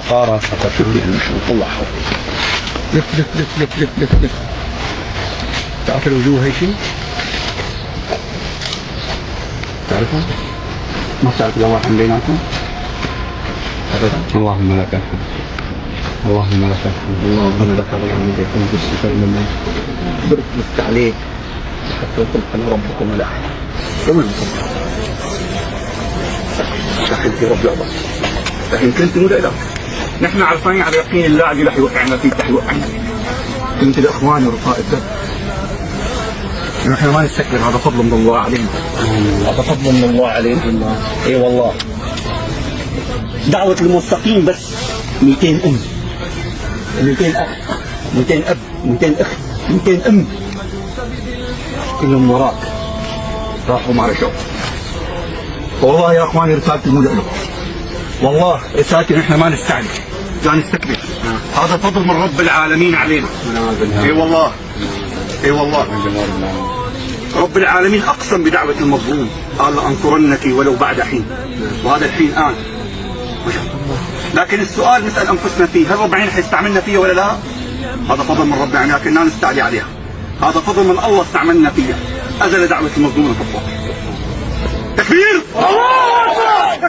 طار طلع لف لف لف لف لف لف لف. تعرف الوجوه هي شيء؟ تعرفها؟ ما تعرف الله بيناتهم؟ اللهم لك الحمد، اللهم لك الحمد، اللهم لك الحمد. يكون بالشفاء لله برك بس عليك حتى يطلق ربكم الأحد. كمان دخل في رب العباد، لكن كنت مدعي. نحن عارفين على يقين الله اللي راح يوقعنا فيه راح يوقعنا. كنت الاخوان ورفاق الدرب. نحن ما نستكبر، هذا فضل من الله علينا. هذا فضل من الله علينا. اي والله. دعوة المستقيم بس 200 ام، 200 اخ، 200 اب، 200 اخت، 200 ام، كلهم وراك راحوا مع شوق. والله يا اخواني رسالة المدعو، والله رسالتي نحن ما نستعجل، لا نستكبر. هذا فضل من رب العالمين علينا. اي والله، اي والله. رب العالمين اقسم بدعوة المظلوم، قال لانصرنك ولو بعد حين، وهذا الحين الان. ما شاء الله. لكن السؤال نسال انفسنا فيه، هل رب العالمين حيستعملنا فيها ولا لا؟ هذا فضل من رب العالمين لكن لا نستعلي عليها. هذا فضل من الله استعملنا فيها، ازل دعوة المظلوم من فضله. تكبير! الله اكبر!